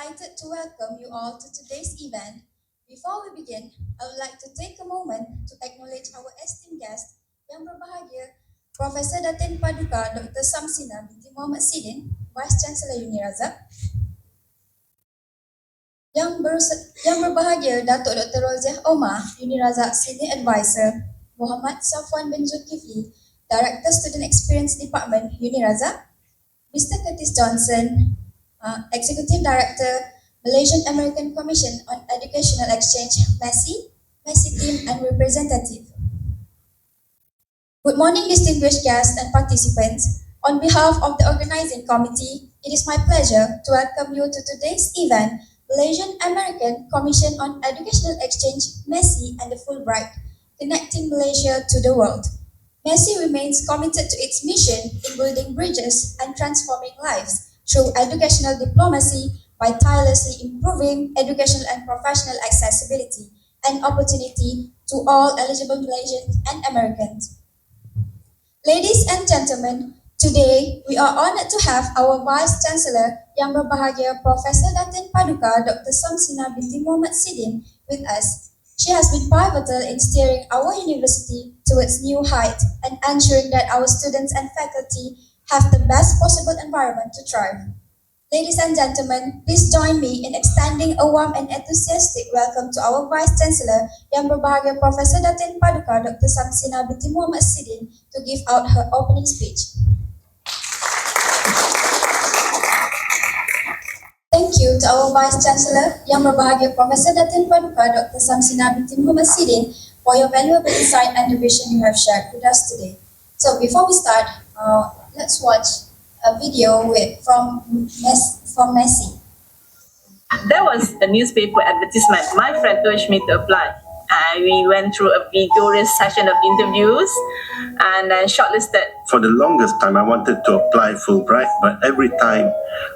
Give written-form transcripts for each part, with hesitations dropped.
delighted to welcome you all to today's event. Before we begin, I would like to take a moment to acknowledge our esteemed guest, Yang Berbahagia, Profesor Datin Paduka Dr. Samsina binti Muhammad Sidin, Vice Chancellor UNIRAZAK, Yang Berbahagia Datuk Dr. Roziah Omar, UNIRAZAK Senior Advisor, Muhammad Safwan bin Zulkifli, Director Student Experience Department, UNIRAZAK, Mr. Curtis Johnson, Executive Director, Malaysian American Commission on Educational Exchange, MACEE, MACEE team and representative. Good morning, distinguished guests and participants. On behalf of the organizing committee, it is my pleasure to welcome you to today's event, Malaysian American Commission on Educational Exchange, MACEE and the Fulbright, connecting Malaysia to the world. MACEE remains committed to its mission in building bridges and transforming lives through educational diplomacy by tirelessly improving educational and professional accessibility and opportunity to all eligible Malaysians and Americans. Ladies and gentlemen, today we are honored to have our Vice Chancellor, Yang Berbahagia Profesor Datin Paduka Dr. Samsina binti Muhammad Sidin with us. She has been pivotal in steering our university towards new heights and ensuring that our students and faculty have the best possible environment to thrive. Ladies and gentlemen, please join me in extending a warm and enthusiastic welcome to our Vice Chancellor, Yang Berbahagia Profesor Datin Paduka Dr. Samsina binti Muhammad Sidin to give out her opening speech. Thank you to our Vice Chancellor, Yang Berbahagia Profesor Datin Paduka Dr. Samsina binti Muhammad Sidin for your valuable insight and the vision you have shared with us today. So before we start, let's watch a video from MACEE. There was a newspaper advertisement. My friend urged me to apply. We went through a vigorous session of interviews and then shortlisted. For the longest time, I wanted to apply Fulbright, but every time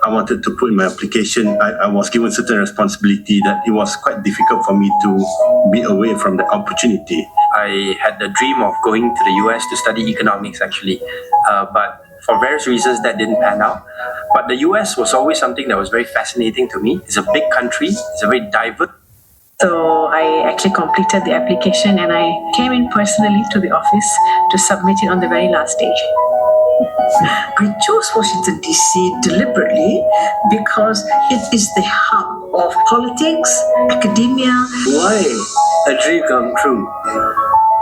I wanted to put in my application, I was given certain responsibility that it was quite difficult for me to be away from the opportunity. I had the dream of going to the US to study economics actually, but for various reasons that didn't pan out. But the US was always something that was very fascinating to me. It's a big country, it's a very diverse. So I actually completed the application and I came in personally to the office to submit it on the very last day. I chose Washington DC deliberately because it is the hub of politics, academia. Why a dream come true?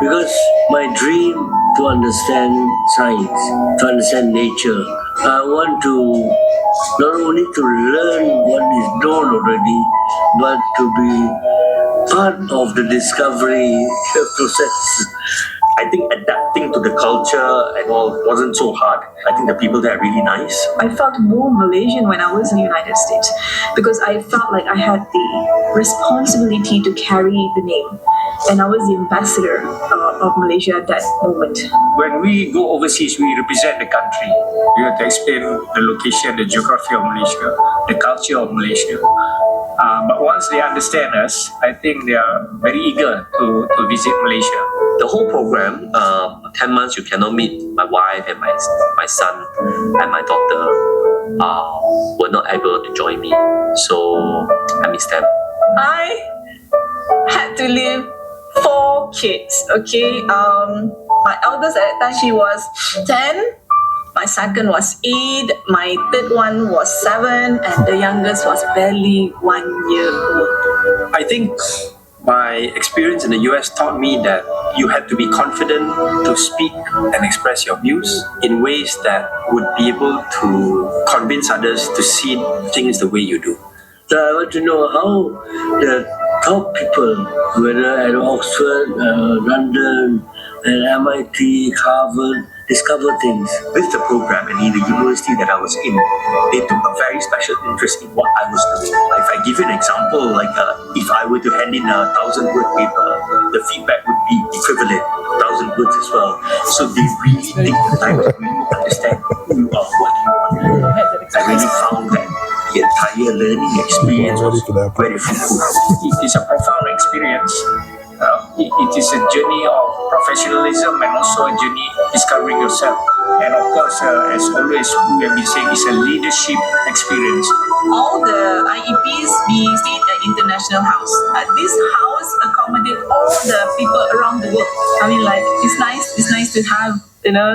Because my dream to understand science, to understand nature. I want to not only to learn what is known already, but to be part of the discovery process. I think adapting to the culture and all wasn't so hard. I think the people there are really nice. I felt more Malaysian when I was in the United States because I felt like I had the responsibility to carry the name. And I was the ambassador of Malaysia at that moment. When we go overseas, we represent the country. We have to explain the location, the geography of Malaysia, the culture of Malaysia. But once they understand us, I think they are very eager to visit Malaysia. The whole program, 10 months you cannot meet my wife and my son and my daughter were not able to join me. So I miss them. I had to leave 4 kids, okay? My eldest at that time, she was 10. My second was 8, my third one was 7, and the youngest was barely 1 year old. I think my experience in the US taught me that you had to be confident to speak and express your views in ways that would be able to convince others to see things the way you do. So I want to know how the top people, whether at Oxford, London, and MIT, Harvard, discover things. With the program and in the university that I was in, they took a very special interest in what I was doing. If I give you an example, like if I were to hand in a 1,000-word paper, the feedback would be equivalent to 1,000 words as well. So they really take the time to really understand who you are, what you want to learn. I really found that the entire learning experience was very fruitful. It is a profound experience. it is a journey of professionalism and also a journey discovering yourself. And of course, as always, we have been saying, it's a leadership experience. All the IEPs be stayed at International House. This house accommodates all the people around the world. I mean, like, it's nice to have,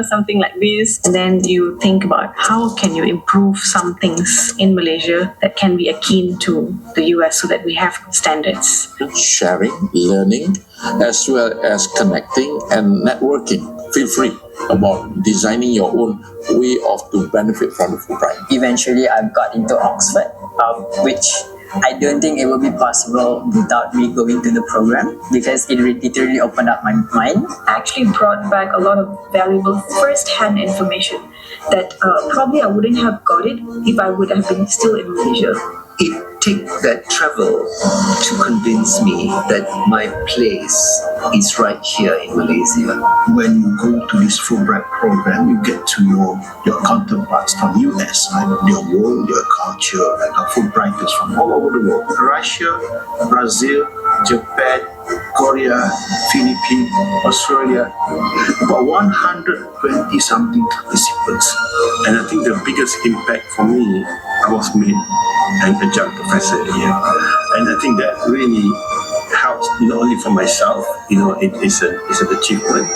something like this. And then you think about how can you improve some things in Malaysia that can be akin to the US so that we have standards. Sharing, learning, as well as connecting and networking. Feel free about designing your own way of to benefit from the Fulbright. Eventually, I've got into Oxford, which I don't think it will be possible without me going to the program, because it literally opened up my mind. Actually brought back a lot of valuable first-hand information that probably I wouldn't have got it if I would have been still in Malaysia. It took that travel to convince me that my place is right here in Malaysia. When you go to this Fulbright program, you get to know your counterparts from US, like their world, their culture, and our Fulbrighters from all over the world. Russia, Brazil, Japan, Korea, Philippines, Australia, about 120 something participants. And I think the biggest impact for me, I was made an adjunct professor here. And I think that really helps not only for myself, it is an achievement,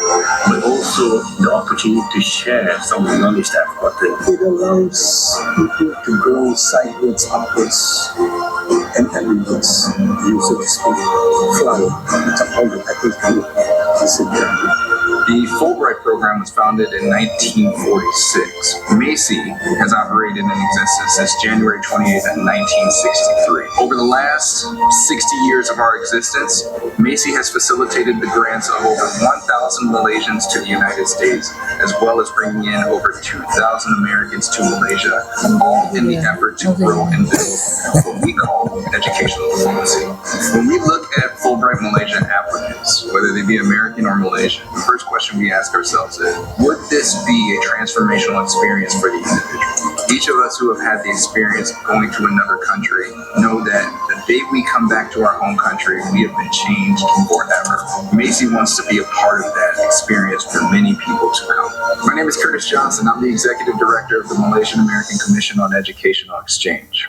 but also the opportunity to share some of the knowledge that I've gotten. It allows people to grow sideways, upwards, and everyone's, so to speak, flower. All the petals come up. The Fulbright Program was founded in 1946. MACEE has operated in existence since January 28th, 1963. Over the last 60 years of our existence, MACEE has facilitated the grants of over 1,000 Malaysians to the United States, as well as bringing in over 2,000 Americans to Malaysia, all in the effort to grow and build what we call educational diplomacy. When we look at Fulbright Malaysia applicants, whether they be American or Malaysian, the first question we ask ourselves is, would this be a transformational experience for the individual? Each of us who have had the experience going to another country know that the day we come back to our home country, we have been changed forever. MACEE wants to be a part of that experience for many people to come. My name is Curtis Johnson. I'm the Executive Director of the Malaysian American Commission on Educational Exchange.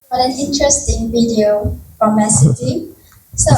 What an interesting video from MACEE team. So,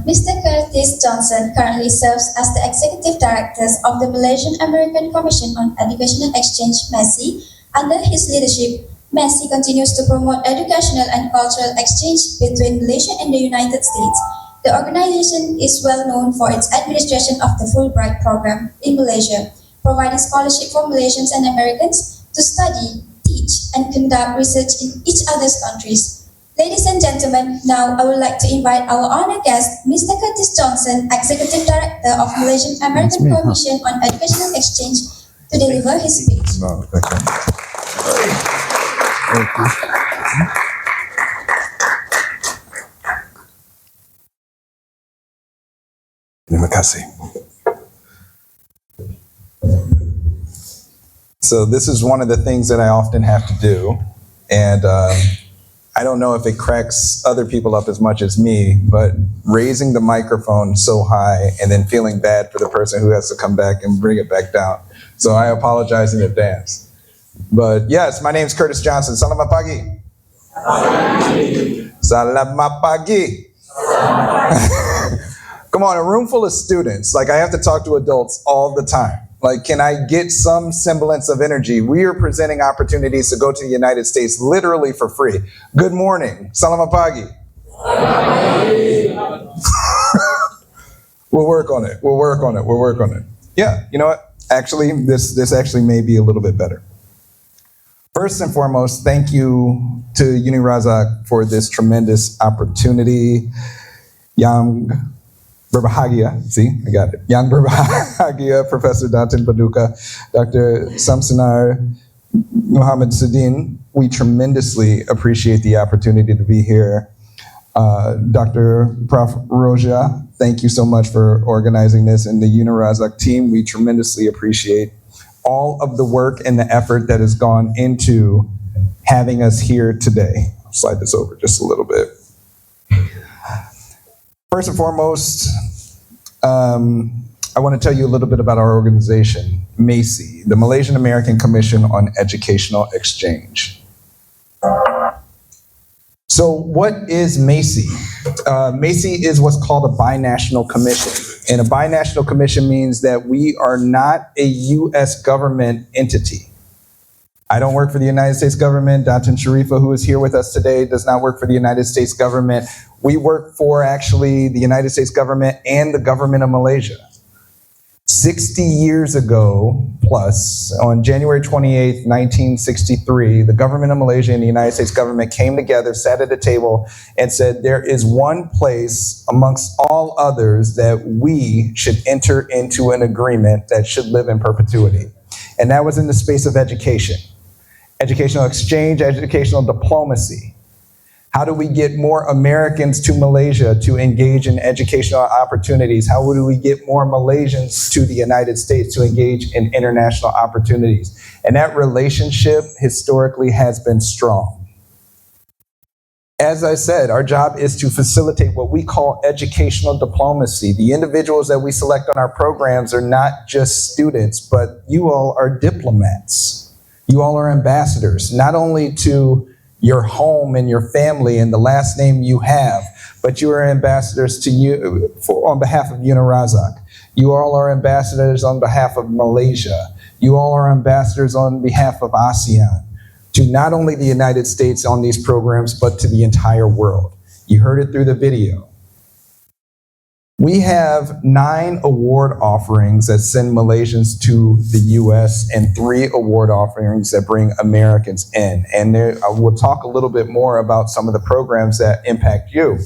Mr. Curtis Johnson currently serves as the Executive Director of the Malaysian American Commission on Educational Exchange, MACEE. Under his leadership, MACEE continues to promote educational and cultural exchange between Malaysia and the United States. The organization is well known for its administration of the Fulbright Program in Malaysia, providing scholarship for Malaysians and Americans to study, teach, and conduct research in each other's countries. Ladies and gentlemen, now I would like to invite our honored guest, Mr. Curtis Johnson, Executive Director of Malaysian American Commission on Educational Exchange, to deliver his speech. Terima kasih. So this is one of the things that I often have to do, and I don't know if it cracks other people up as much as me, but raising the microphone so high and then feeling bad for the person who has to come back and bring it back down. So I apologize in advance. But yes, my name is Curtis Johnson. Selamat pagi. Selamat pagi. Come on, a room full of students. Like, I have to talk to adults all the time. Like, can I get some semblance of energy? We are presenting opportunities to go to the United States literally for free. Good morning. Selamat pagi. We'll work on it. We'll work on it. We'll work on it. Yeah, you know what? Actually, this actually may be a little bit better. First and foremost, thank you to UNIRAZAK for this tremendous opportunity. Yang Berbahagia, see, I got it. Yang Berbahagia, Professor Datin Paduka, Dr. Samsunar Muhammad Sudin, we tremendously appreciate the opportunity to be here. Dr. Prof. Roja, thank you so much for organizing this, and the UNIRAZAK team, we tremendously appreciate all of the work and the effort that has gone into having us here today. I'll slide this over just a little bit. First and foremost, I want to tell you a little bit about our organization, MACEE, the Malaysian American Commission on Educational Exchange. So what is MACEE? MACEE is what's called a binational commission. And a binational commission means that we are not a U.S. government entity. I don't work for the United States government. Dr. Sharifa, who is here with us today, does not work for the United States government. We work for actually the United States government and the government of Malaysia. 60 years ago plus, on January 28th, 1963, the government of Malaysia and the United States government came together, sat at a table, and said there is one place amongst all others that we should enter into an agreement that should live in perpetuity. And that was in the space of education. Educational exchange, educational diplomacy. How do we get more Americans to Malaysia to engage in educational opportunities? How do we get more Malaysians to the United States to engage in international opportunities? And that relationship historically has been strong. As I said, our job is to facilitate what we call educational diplomacy. The individuals that we select on our programs are not just students, but you all are diplomats. You all are ambassadors, not only to your home and your family and the last name you have, but you are ambassadors to you on behalf of UNIRAZAK. You all are ambassadors on behalf of Malaysia. You all are ambassadors on behalf of ASEAN, to not only the United States on these programs, but to the entire world. You heard it through the video. We have 9 award offerings that send Malaysians to the US and 3 award offerings that bring Americans in. And we'll talk a little bit more about some of the programs that impact you.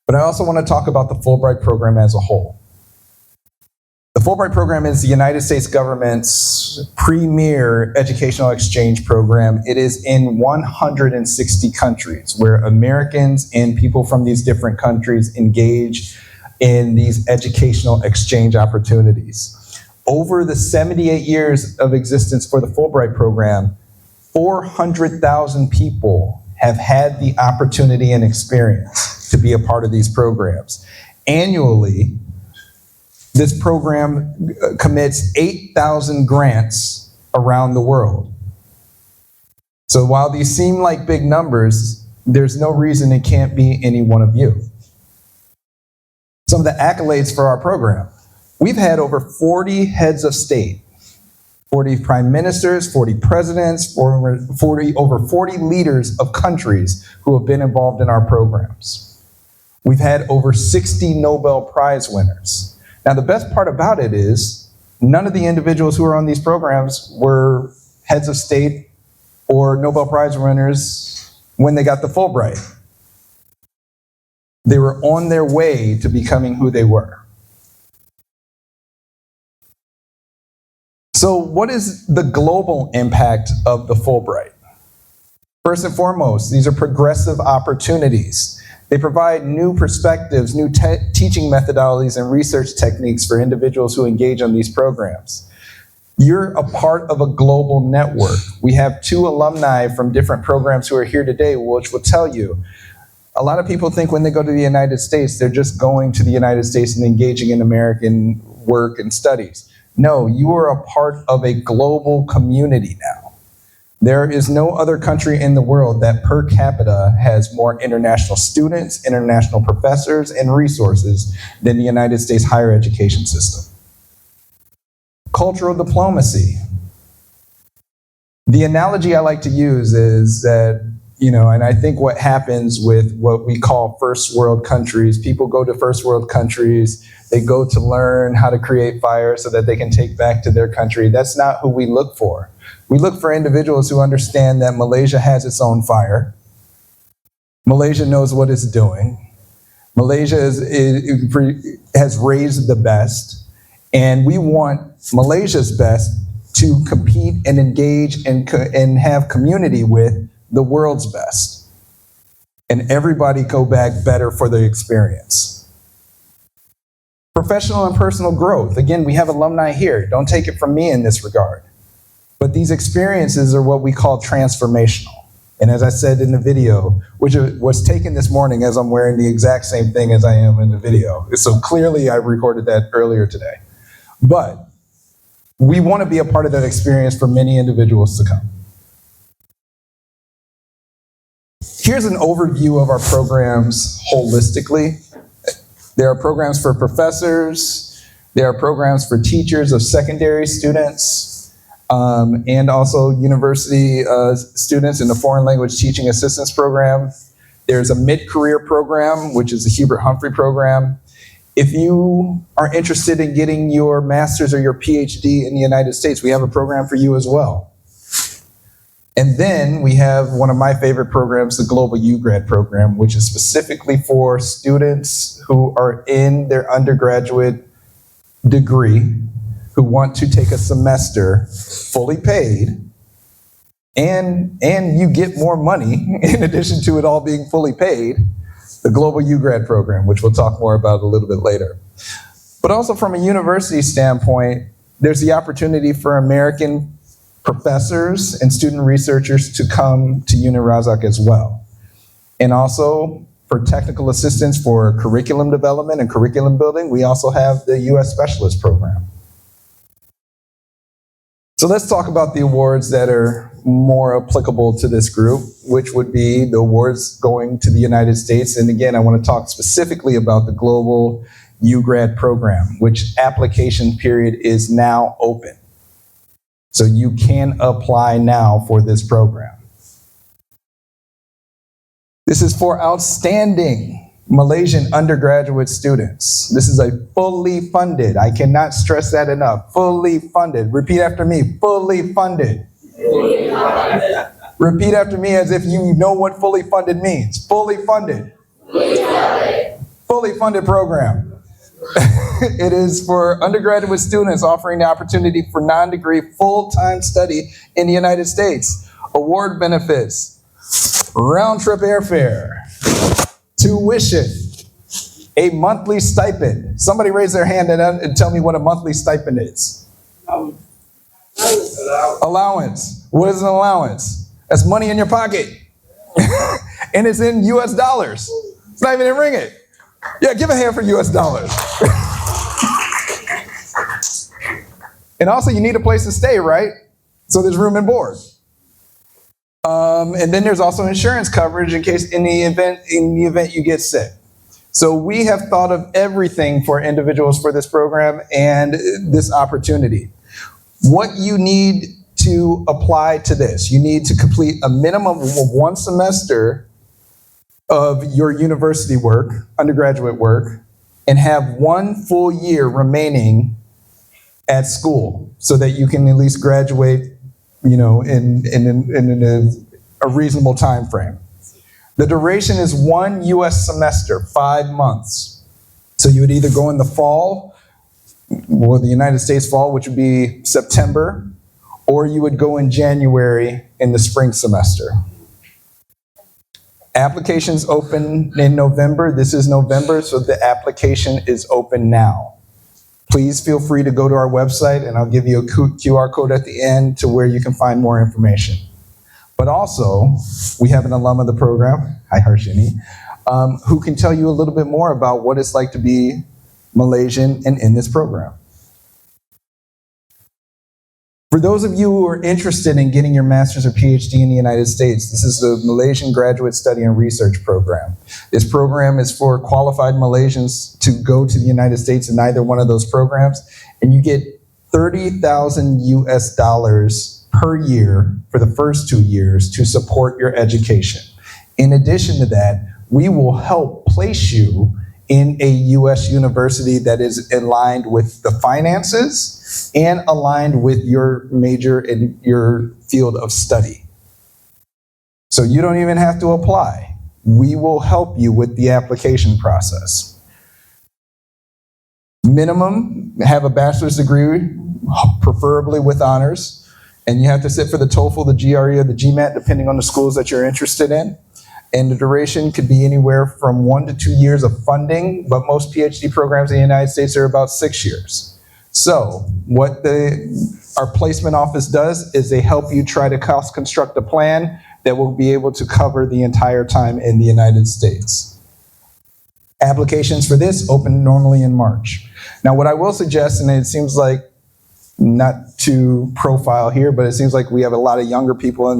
But I also want to talk about the Fulbright program as a whole. The Fulbright program is the United States government's premier educational exchange program. It is in 160 countries where Americans and people from these different countries engage in these educational exchange opportunities. Over the 78 years of existence for the Fulbright program, 400,000 people have had the opportunity and experience to be a part of these programs. Annually, this program commits 8,000 grants around the world. So while these seem like big numbers, there's no reason it can't be any one of you. Some of the accolades for our program. We've had over 40 heads of state, 40 prime ministers, 40 presidents, over 40 leaders of countries who have been involved in our programs. We've had over 60 Nobel Prize winners. Now, the best part about it is none of the individuals who are on these programs were heads of state or Nobel Prize winners when they got the Fulbright. They were on their way to becoming who they were. So what is the global impact of the Fulbright? First and foremost, these are progressive opportunities. They provide new perspectives, new teaching methodologies, and research techniques for individuals who engage on these programs. You're a part of a global network. We have 2 alumni from different programs who are here today, which will tell you, a lot of people think when they go to the United States, they're just going to the United States and engaging in American work and studies. No, you are a part of a global community now. There is no other country in the world that per capita has more international students, international professors, and resources than the United States higher education system. Cultural diplomacy. The analogy I like to use is that, and I think what happens with what we call first world countries, people go to first world countries, they go to learn how to create fire so that they can take back to their country. That's not who we look for. We look for individuals who understand that Malaysia has its own fire. Malaysia knows what it's doing. Malaysia has raised the best, and we want Malaysia's best to compete and engage and have community with the world's best. And everybody go back better for the experience. Professional and personal growth. Again, we have alumni here. Don't take it from me in this regard. But these experiences are what we call transformational. And as I said in the video, which was taken this morning as I'm wearing the exact same thing as I am in the video. So clearly I recorded that earlier today. But we want to be a part of that experience for many individuals to come. Here's an overview of our programs holistically. There are programs for professors, there are programs for teachers of secondary students, and also university students in the Foreign Language Teaching Assistance Program. There's a mid-career program, which is the Hubert Humphrey program. If you are interested in getting your master's or your PhD in the United States, we have a program for you as well. And then we have one of my favorite programs, the Global UGrad program, which is specifically for students who are in their undergraduate degree, who want to take a semester fully paid, and you get more money in addition to it all being fully paid, the Global UGrad program, which we'll talk more about a little bit later. But also from a university standpoint, there's the opportunity for American professors and student researchers to come to UNIRAZAK as well. And also for technical assistance for curriculum development and curriculum building, we also have the U.S. Specialist Program. So let's talk about the awards that are more applicable to this group, which would be the awards going to the United States. And again, I want to talk specifically about the Global UGrad program, which application period is now open. So you can apply now for this program. This is for outstanding Malaysian undergraduate students. This is a fully funded, I cannot stress that enough, fully funded. Repeat after me, fully funded. Fully funded. Repeat after me as if you know what fully funded means. Fully funded. Fully funded. Fully funded program. It is for undergraduate students offering the opportunity for non-degree full-time study in the United States. Award benefits, round-trip airfare, tuition, a monthly stipend. Somebody raise their hand and tell me what a monthly stipend is. Allowance. What is an allowance? That's money in your pocket. And it's in US dollars. It's not even in ringgit. Yeah, give a hand for US dollars. And also you need a place to stay, right? So there's room and board. And then there's also insurance coverage in case in the event you get sick. So we have thought of everything for individuals for this program and this opportunity. What you need to apply to this, you need to complete a minimum of 1 semester of your university work, undergraduate work, and have 1 full year remaining at school so that you can at least graduate, in a reasonable time frame. The duration is 1 US semester, 5 months. So you would either go in the fall, or the United States fall, which would be September, or you would go in January in the spring semester. Applications open in November. This is November, so the application is open now. Please feel free to go to our website, and I'll give you a QR code at the end to where you can find more information. But also, we have an alum of the program, hi Harshini, who can tell you a little bit more about what it's like to be Malaysian and in this program. For those of you who are interested in getting your master's or PhD in the United States, this is the Malaysian Graduate Study and Research Program. This program is for qualified Malaysians to go to the United States in either one of those programs, and you get 30,000 US dollars per year for the first 2 years to support your education. In addition to that, we will help place you in a US university that is aligned with the finances and aligned with your major and your field of study. So you don't even have to apply. We will help you with the application process. Minimum, have a bachelor's degree, preferably with honors, and you have to sit for the TOEFL, the GRE, or the GMAT, depending on the schools that you're interested in. And the duration could be anywhere from 1 to 2 years of funding, but most PhD programs in the United States are about 6 years. So what our placement office does is they help you try to cost construct a plan that will be able to cover the entire time in the United States. Applications for this open normally in March. Now what I will suggest, and it seems like, not to profile here, but it seems like we have a lot of younger people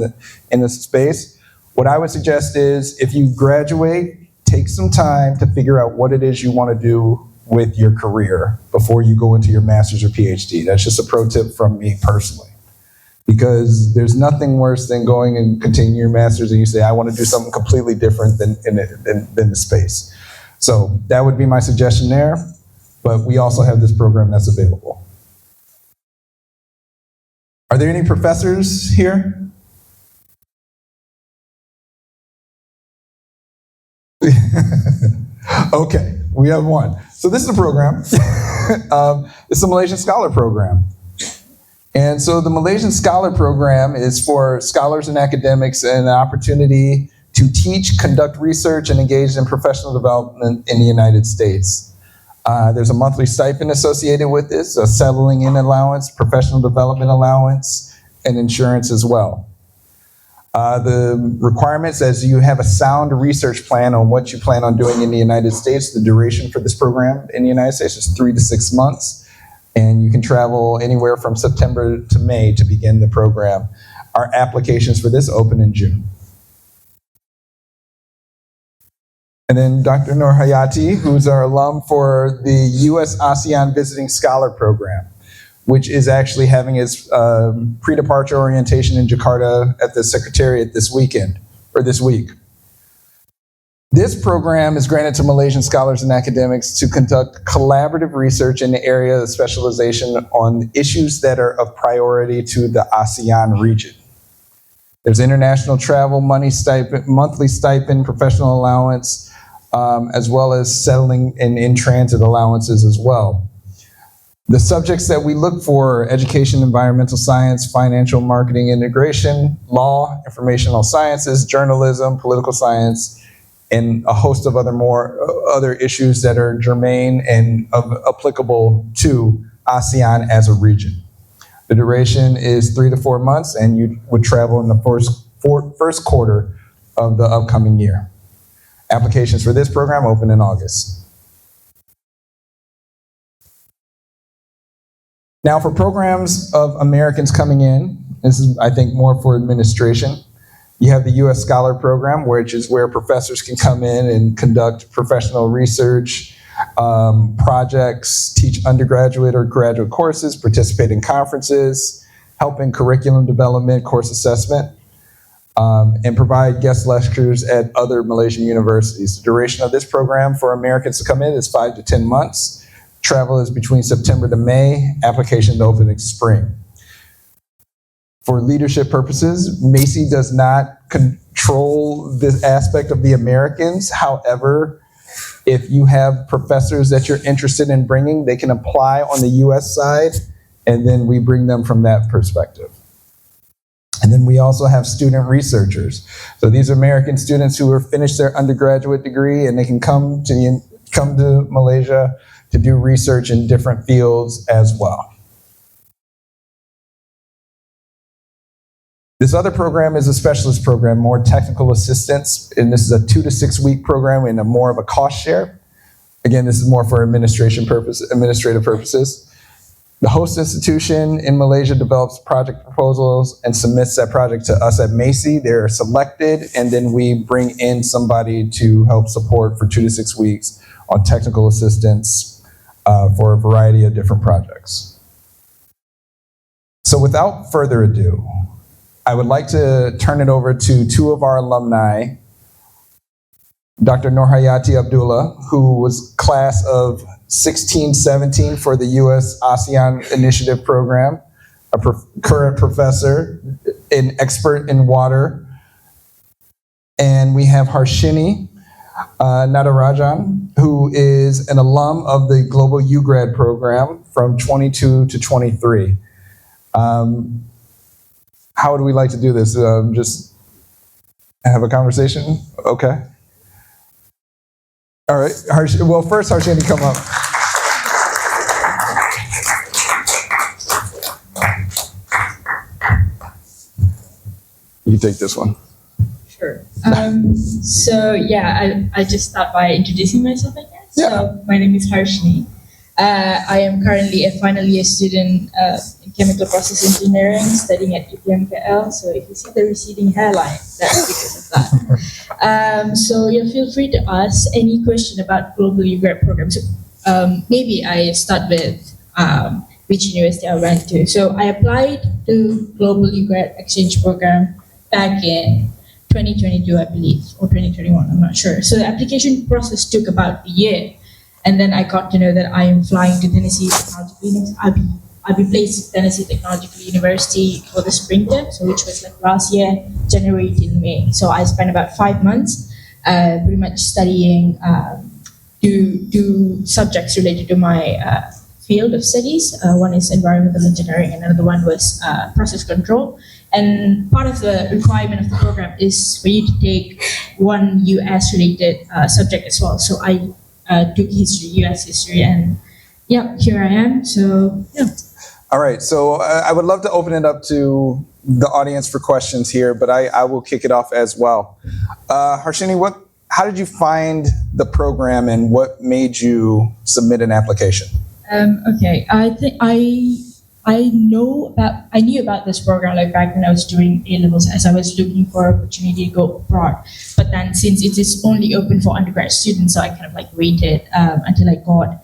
in this space. What I would suggest is if you graduate, take some time to figure out what it is you want to do with your career before you go into your master's or PhD. That's just a pro tip from me personally. Because there's nothing worse than going and continuing your master's and you say, I want to do something completely different than the space. So that would be my suggestion there, but we also have this program that's available. Are there any professors here? Okay, we have one. So this is a program. It's a Malaysian Scholar Program. And so the Malaysian Scholar Program is for scholars and academics and an opportunity to teach, conduct research, and engage in professional development in the United States. There's a monthly stipend associated with this, a settling in allowance, professional development allowance, and insurance as well. The requirements, as you have a sound research plan on what you plan on doing in the United States. The duration for this program in the United States is 3 to 6 months. And you can travel anywhere from September to May to begin the program. Our applications for this open in June. And then Dr. 𝐅𝐀𝐂𝐭, who's our alum for the U.S. ASEAN Visiting Scholar Program, which is actually having its pre-departure orientation in Jakarta at the Secretariat this weekend, or this week. This program is granted to Malaysian scholars and academics to conduct collaborative research in the area of specialization on issues that are of priority to the ASEAN region. There's international travel, monthly stipend, professional allowance, as well as settling and in-transit allowances as well. The subjects that we look for are education, environmental science, financial marketing integration, law, informational sciences, journalism, political science, and a host of other issues that are germane and applicable to ASEAN as a region. The duration is 3 to 4 months, and you would travel in the first quarter of the upcoming year. Applications for this program open in August. Now for programs of Americans coming in, this is, I think, more for administration. You have the U.S. Scholar Program, which is where professors can come in and conduct professional research, projects, teach undergraduate or graduate courses, participate in conferences, help in curriculum development, course assessment, and provide guest lectures at other Malaysian universities. The duration of this program for Americans to come in is 5 to 10 months. Travel is between September to May, application to open in spring. For leadership purposes, MACEE does not control this aspect of the Americans. However, if you have professors that you're interested in bringing, they can apply on the US side, and then we bring them from that perspective. And then we also have student researchers. So these are American students who have finished their undergraduate degree, and they can come to Malaysia to do research in different fields as well. This other program is a specialist program, more technical assistance, and this is a 2 to 6 week program and more of a cost share. Again, this is more for administrative purposes. The host institution in Malaysia develops project proposals and submits that project to us at MACEE. They're selected, and then we bring in somebody to help support for 2 to 6 weeks on technical assistance for a variety of different projects. So without further ado, I would like to turn it over to 2 of our alumni, Dr. Nurhayati Abdullah, who was class of 16-17 for the U.S. ASEAN Initiative Program, a current professor, an expert in water. And we have Harshini Natarajan, who is an alum of the Global UGrad Program from 22 to 23. How would we like to do this? Just Have a conversation? Okay. All right. Well, first, Harshini, come up. You take this one. Sure. So yeah, I just start by introducing myself, I guess. Yeah. So my name is Harshini. I am currently a final year student in chemical process engineering, studying at 𝐅𝐀𝐂𝐭. So if you see the receding hairline, that's because of that. So yeah, feel free to ask any question about global UGrad program. So maybe I start with which university I went to. So I applied to global UGrad exchange program back in 2022, I believe, or 2021, I'm not sure. So the application process took about a year. And then I got to know that I am flying to Tennessee Technological University. I'll be placed at Tennessee Technological University for the spring term, so which was like last year, January till May. So I spent about 5 months pretty much studying two subjects related to my field of studies. One is environmental engineering, and another one was process control. And part of the requirement of the program is for you to take one US related subject as well. So I took history, US history, and yeah, here I am. So yeah. All right. So I would love to open it up to the audience for questions here, but I will kick it off as well. Harshini, how did you find the program, and what made you submit an application? Okay, I think I knew about this program like back when I was doing A-levels, as I was looking for opportunity to go abroad. But then since it is only open for undergrad students, so I kind of like waited until I got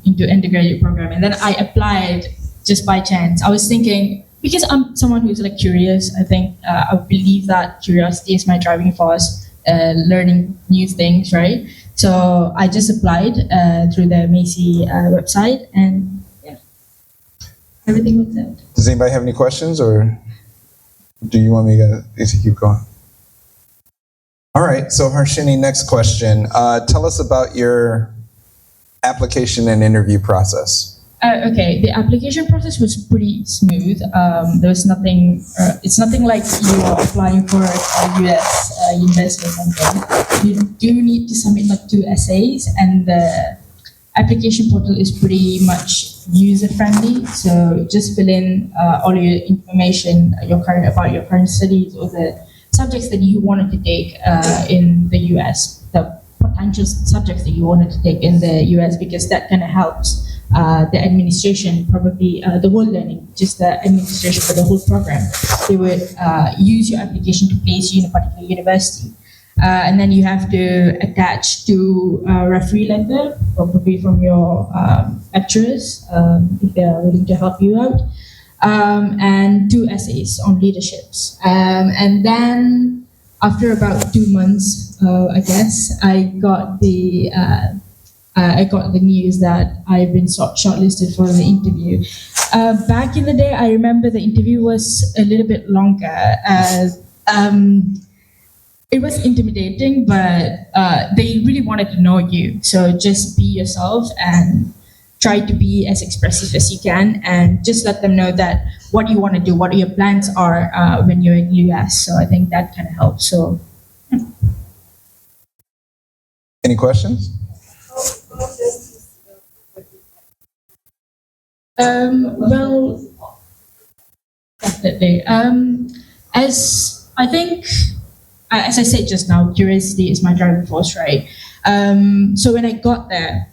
into undergraduate program, and then I applied just by chance. I was thinking, because I'm someone who's like curious, I think I believe that curiosity is my driving force, learning new things, right? So I just applied through the MACEE website, and everything worked out. Does anybody have any questions, or do you want me to keep going? All right, so Harshini, next question. Tell us about your application and interview process. Okay, the application process was pretty smooth. There was nothing, it's nothing like you are applying for a US university or something. You do need to submit like 2 essays, and the application portal is pretty much user-friendly. So just fill in all your information, about your current studies, or the subjects that you wanted to take in the US, the potential subjects that you wanted to take in the US, because that kind of helps the administration, probably the whole learning, just the administration for the whole program. They would use your application to place you in a particular university. And then you have to attach 2 referee letter, probably from your lecturers, if they are willing to help you out, and 2 essays on leaderships. And then after about 2 months, I guess, I got the news that I've been shortlisted for the interview. Back in the day, I remember the interview was a little bit longer. It was intimidating, but they really wanted to know you. So just be yourself and try to be as expressive as you can, and just let them know that what you want to do, what your plans are when you're in the US. So I think that kind of helps. So, Any questions? Well, definitely. As I think, as I said just now, curiosity is my driving force, right? So when I got there,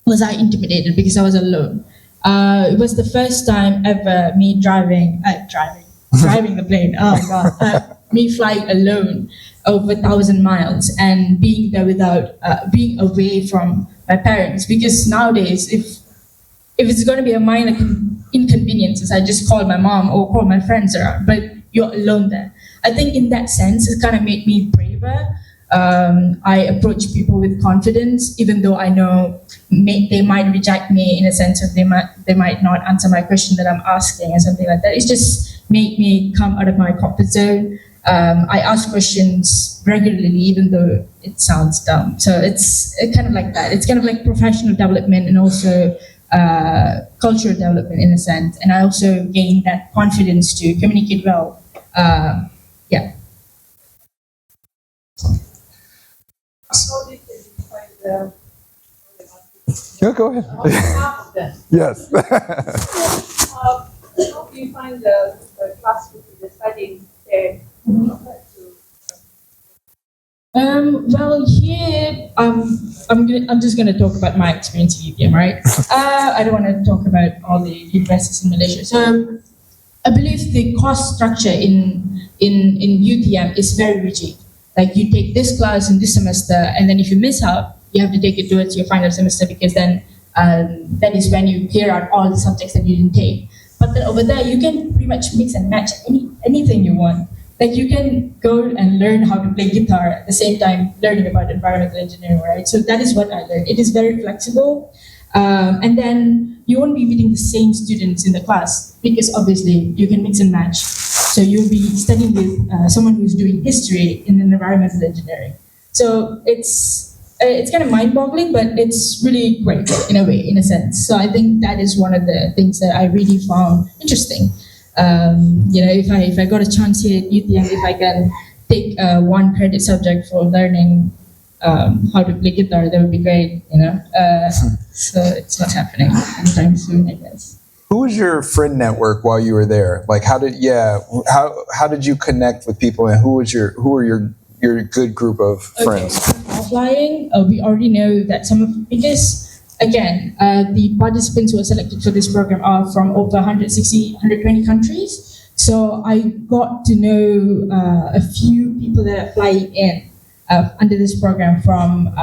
was I intimidated because I was alone? It was the first time ever me driving the plane. Oh God, me flying alone over 1,000 miles and being there without being away from my parents. Because nowadays, if it's going to be a minor inconveniences, I just call my mom or call my friends around. But you're alone there. I think in that sense, it kind of made me braver. I approach people with confidence, even though I know they might reject me in a sense of they might not answer my question that I'm asking or something like that. It's just made me come out of my comfort zone. I ask questions regularly, even though it sounds dumb. So it's kind of like that. It's kind of like professional development and also cultural development in a sense. And I also gained that confidence to communicate well. Yeah. How did you find the Yeah, go ahead. half of them? Yes. How do you find the classroom, the studying there? Well, here I'm just gonna talk about my experience in UPM, right? I don't want to talk about all the universities in Malaysia. So I believe the course structure in UTM is very rigid. Like you take this class in this semester, and then if you miss out, you have to take it towards your final semester because then that is when you clear out all the subjects that you didn't take. But then over there, you can pretty much mix and match anything you want. Like you can go and learn how to play guitar at the same time learning about environmental engineering, right? So that is what I learned. It is very flexible. And then you won't be meeting the same students in the class because obviously you can mix and match. So you'll be studying with someone who's doing history in environmental engineering. So it's kind of mind-boggling, but it's really great in a way, in a sense. So I think that is one of the things that I really found interesting. If I got a chance here at UTM, if I can take one credit subject for learning how to play guitar, that would be great, So it's not happening anytime soon, I guess. Who was your friend network while you were there? Like, how did you connect with people, and who are your good group of friends? Okay, flying, we already know that because again, the participants who are selected for this program are from over 120 countries. So I got to know a few people that are flying in under this program from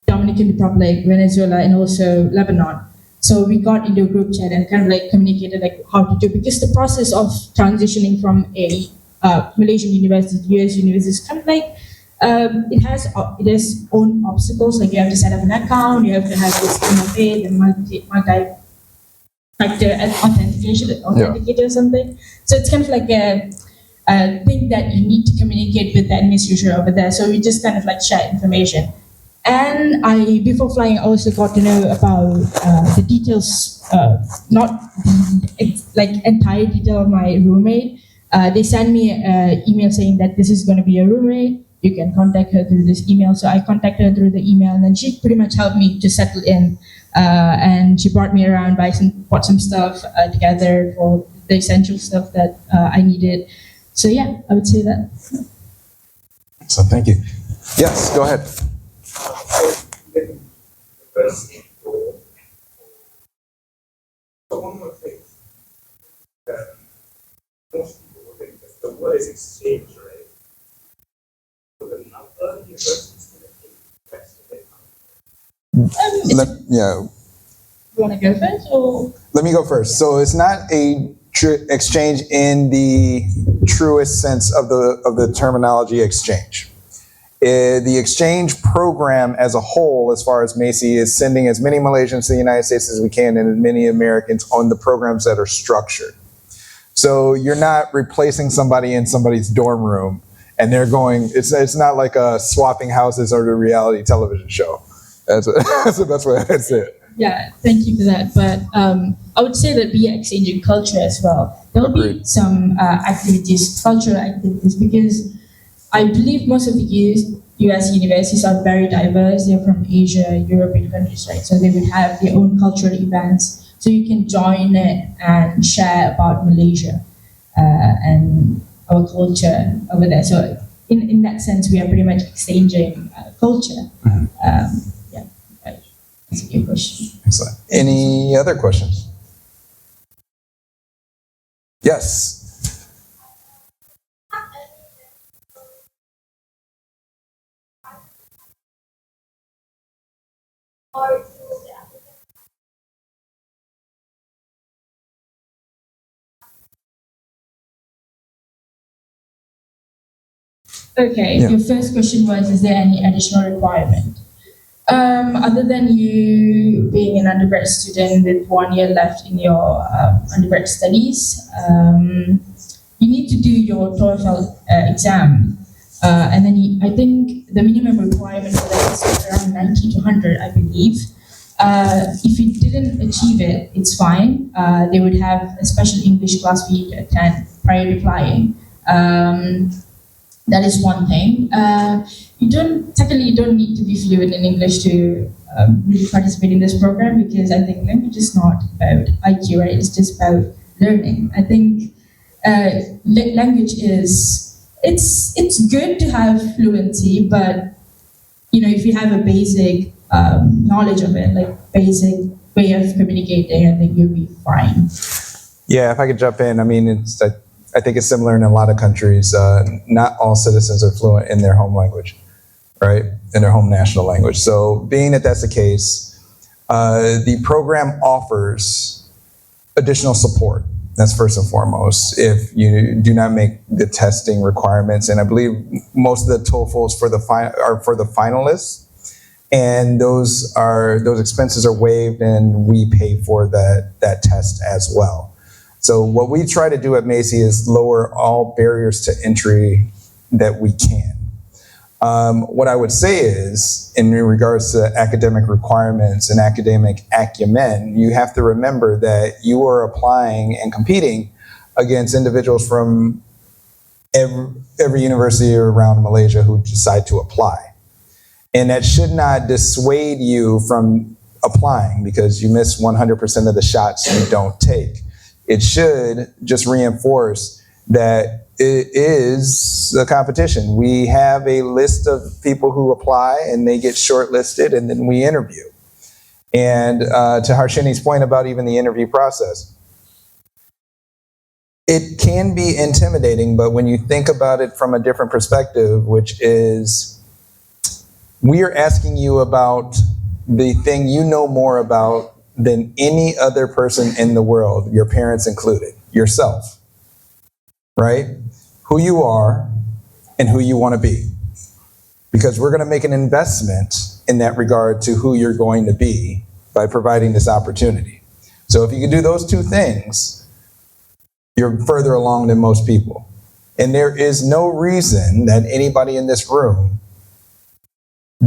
Dominican Republic, Venezuela, and also Lebanon. So we got into a group chat and kind of like communicated like how to do, because the process of transitioning from a Malaysian university to US university is kind of like it has own obstacles. Like you have to set up an account, you have to have this MFA, the multi-factor authenticator or something. So it's kind of like a thing that you need to communicate with the administrator over there. So we just kind of like share information. And before flying, I also got to know about the details, not like entire detail of my roommate. They sent me an email saying that this is going to be a roommate. You can contact her through this email. So I contacted her through the email, and then she pretty much helped me to settle in. And she brought me around, bought some stuff together for the essential stuff that I needed. So yeah, I would say that. So thank you. Yes, go ahead. One more thing. Most people think that the word is exchange, right? So the number universities going to take Yeah. You want to go first, or? Let me go first. So it's not a exchange in the truest sense of the terminology exchange. The exchange program as a whole, as far as MACEE, is sending as many Malaysians to the United States as we can, and as many Americans on the programs that are structured. So you're not replacing somebody in somebody's dorm room, and they're going. It's not like a swapping houses or a reality television show. That's the best way I'd say it. Yeah, thank you for that. But I would say that we are exchanging culture as well. There will be some activities, cultural activities, because I believe most of the US universities are very diverse. They're from Asia, European countries, right? So they would have their own cultural events. So you can join it and share about Malaysia and our culture over there. So in that sense, we are pretty much exchanging culture. Yeah, right. That's a good question. Excellent. Any other questions? Yes. Okay, your first question was, is there any additional requirement? Other than you being an undergrad student with 1 year left in your undergrad studies, you need to do your TOEFL exam. And then I think the minimum requirement for that is around 90 to 100, I believe. If you didn't achieve it, it's fine. They would have a special English class for you to attend prior to flying. That is one thing. You don't need to be fluent in English to really participate in this program, because I think language is not about IQ, right? It's just about learning. I think language it's good to have fluency, but if you have a basic knowledge of it, like basic way of communicating, I think you'll be fine. Yeah, if I could jump in, I mean, I think it's similar in a lot of countries. Not all citizens are fluent in their home language, right? In their home national language. So being that that's the case, the program offers additional support. That's first and foremost. If you do not make the testing requirements, and I believe most of the TOEFLs are for the finalists, and those expenses are waived, and we pay for that test as well. So what we try to do at MACEE is lower all barriers to entry that we can. What I would say is, in regards to academic requirements and academic acumen, you have to remember that you are applying and competing against individuals from every university around Malaysia who decide to apply. And that should not dissuade you from applying because you miss 100% of the shots you don't take. It should just reinforce that it is a competition. We have a list of people who apply and they get shortlisted and then we interview. And to Harshini's point about even the interview process, it can be intimidating, but when you think about it from a different perspective, which is we are asking you about the thing you know more about than any other person in the world, your parents included, yourself, right? Who you are and who you want to be. Because we're going to make an investment in that regard to who you're going to be by providing this opportunity. So if you can do those two things, you're further along than most people. And there is no reason that anybody in this room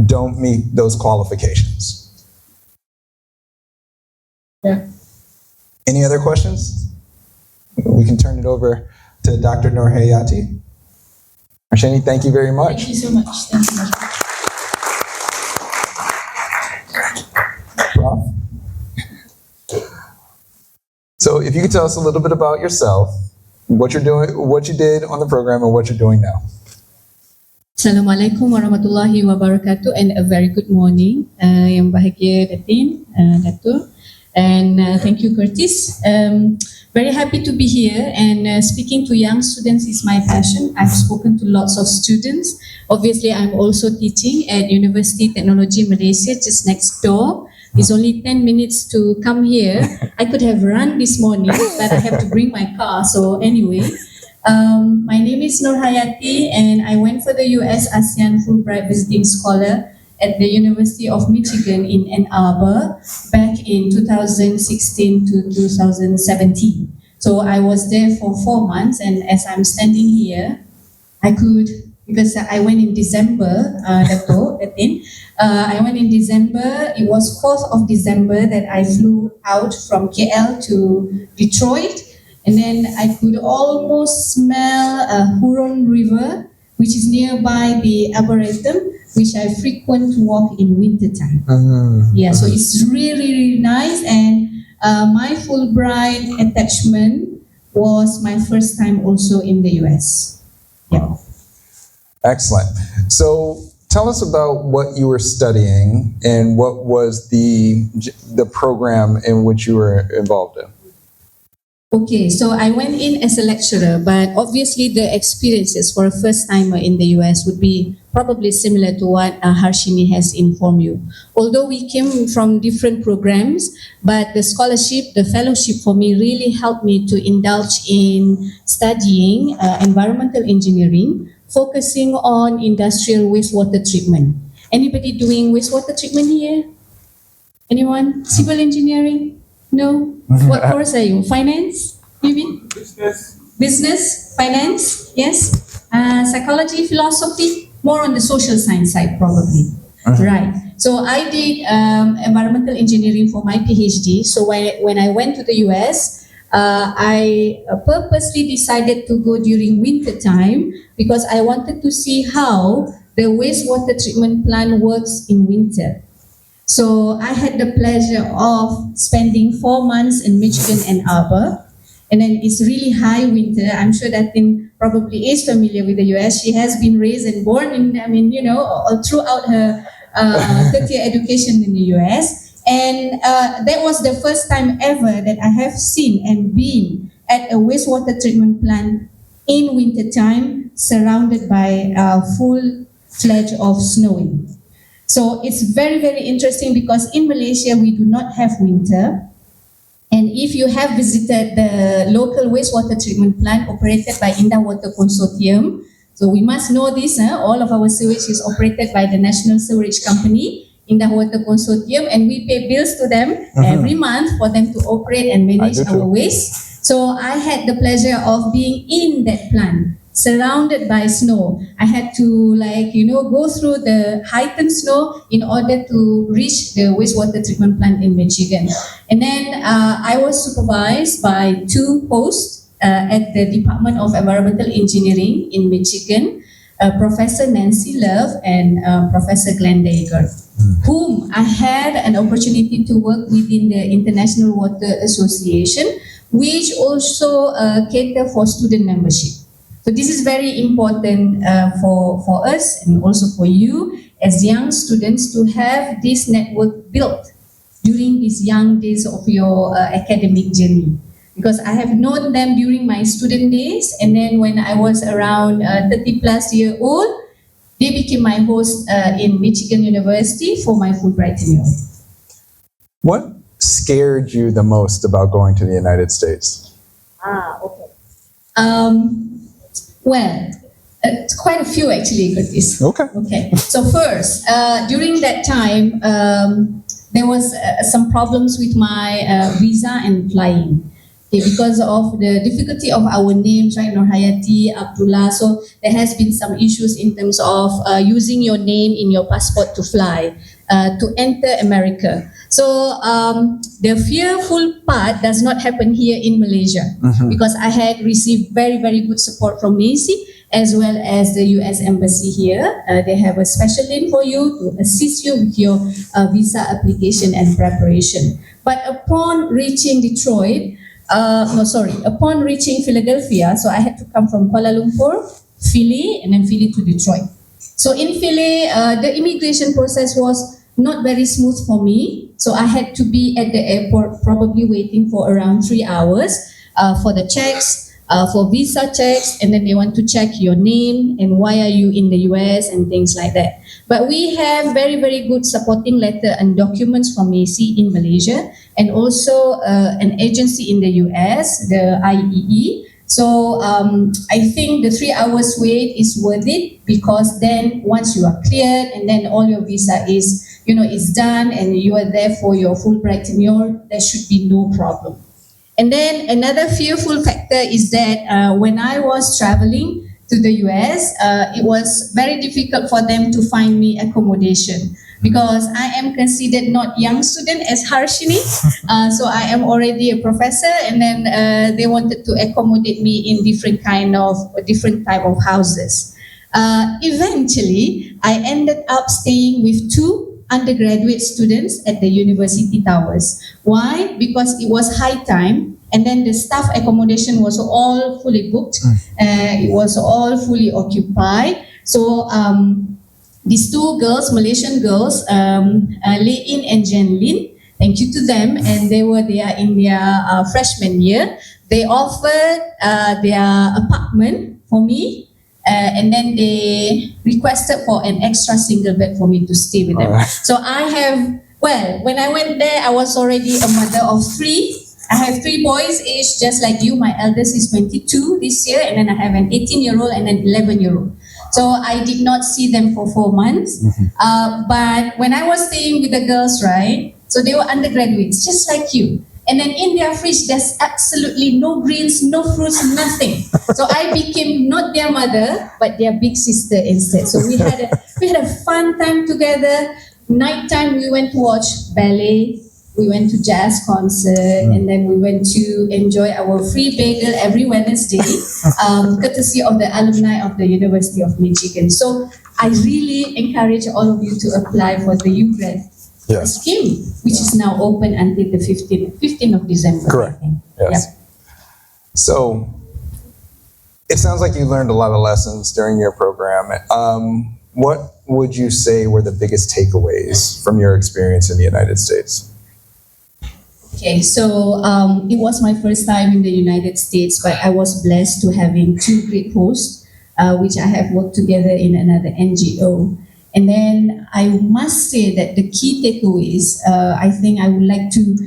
don't meet those qualifications. Yeah. Any other questions? We can turn it over to Dr. 𝐅𝐀𝐂𝐭. Harshini, thank you very much. Thank you so much. Thank you much. Prof? So if you could tell us a little bit about yourself, what you're doing, what you did on the program, and what you're doing now. Assalamualaikum warahmatullahi wabarakatuh, and a very good morning, yang bahagia Datin, Datuk. And thank you, Curtis. Very happy to be here, and speaking to young students is my passion. I've spoken to lots of students. Obviously, I'm also teaching at University Technology Malaysia, just next door. It's only 10 minutes to come here. I could have run this morning, but I have to bring my car. So anyway, my name is 𝐅𝐀𝐂𝐭, and I went for the US ASEAN Fulbright Visiting Scholar at the University of Michigan in Ann Arbor back in 2016 to 2017. So I was there for 4 months, and as I'm standing here, I could, because I went in December, I went in December, it was 4th of December that I flew out from KL to Detroit, and then I could almost smell Huron River, which is nearby the Arboretum, which I frequent walk in wintertime. Yeah, so it's really, really nice. And my Fulbright attachment was my first time also in the US. Yeah. Excellent. So tell us about what you were studying and what was the program in which you were involved in. Okay, so I went in as a lecturer, but obviously the experiences for a first-timer in the US would be probably similar to what Harshini has informed you. Although we came from different programs, but the scholarship, the fellowship for me really helped me to indulge in studying environmental engineering, focusing on industrial wastewater treatment. Anybody doing wastewater treatment here? Anyone? Civil engineering? No? What course are you? Finance? Maybe? Business? Finance? Yes? Psychology? Philosophy? More on the social science side probably. Right. So I did environmental engineering for my PhD. So when I went to the US, I purposely decided to go during winter time because I wanted to see how the wastewater treatment plant works in winter. So I had the pleasure of spending 4 months in Michigan Ann Arbor. And then it's really high winter. I'm sure that Tin probably is familiar with the US. She has been raised and born in, all throughout her third year education in the US. And that was the first time ever that I have seen and been at a wastewater treatment plant in winter time, surrounded by full-fledged of snowing. So it's very, very interesting because in Malaysia, we do not have winter. And if you have visited the local wastewater treatment plant operated by Indah Water Consortium, so we must know this, all of our sewage is operated by the National Sewerage Company, Indah Water Consortium, and we pay bills to them every month for them to operate and manage our waste. So I had the pleasure of being in that plant, surrounded by snow. I had to go through the heightened snow in order to reach the wastewater treatment plant in Michigan. And then I was supervised by 2 hosts at the Department of Environmental Engineering in Michigan, Professor Nancy Love and Professor Glenn Dager, whom I had an opportunity to work within the International Water Association, which also cater for student membership. So this is very important for us and also for you as young students to have this network built during these young days of your academic journey. Because I have known them during my student days, and then when I was around 30 plus year old, they became my host in Michigan University for my Fulbright tenure. What scared you the most about going to the United States? Okay. Well, quite a few actually, Curtis. Okay. So first, during that time, there was some problems with my visa and flying. Okay, because of the difficulty of our names, right, Nurhayati, Abdullah, so there has been some issues in terms of using your name in your passport to fly, to enter America. So the fearful part does not happen here in Malaysia because I had received very, very good support from MACEE as well as the US Embassy here. They have a special link for you to assist you with your visa application and preparation. But upon reaching upon reaching Philadelphia, so I had to come from Kuala Lumpur, Philly, and then Philly to Detroit. So in Philly, the immigration process was not very smooth for me. So I had to be at the airport probably waiting for around 3 hours for the checks, for visa checks, and then they want to check your name and why are you in the US and things like that. But we have very, very good supporting letter and documents from MACEE in Malaysia and also an agency in the US, the IEE. So I think the 3 hours wait is worth it because then once you are cleared and then all your visa is done and you are there for your Fulbright tenure, there should be no problem. And then another fearful factor is that when I was traveling to the US, it was very difficult for them to find me accommodation because I am considered not young student as Harshini. So I am already a professor, and then they wanted to accommodate me in different type of houses. Eventually, I ended up staying with 2 undergraduate students at the university towers. Why? Because it was high time, and then the staff accommodation was all fully booked. It was all fully occupied. So these 2 girls, Malaysian girls, Lei In and Jen Lin, thank you to them, and they are in their freshman year. They offered their apartment for me, and then they requested for an extra single bed for me to stay with them. So when I went there, I was already a mother of 3. I have 3 boys aged just like you. My eldest is 22 this year, and then I have an 18-year-old and an 11-year-old. So I did not see them for 4 months. But when I was staying with the girls, right, so they were undergraduates, just like you. And then in their fridge, there's absolutely no greens, no fruits, nothing. So I became not their mother, but their big sister instead. So we had a fun time together. Nighttime, we went to watch ballet, we went to jazz concert, and then we went to enjoy our free bagel every Wednesday, courtesy of the alumni of the University of Michigan. So I really encourage all of you to apply for the UGrad scheme, which is now open until the 15th of December. Correct. Yes. So it sounds like you learned a lot of lessons during your program. What would you say were the biggest takeaways from your experience in the United States? Okay, so it was my first time in the United States, but I was blessed to having two great hosts, which I have worked together in another NGO. And then I must say that the key takeaways, I think I would like to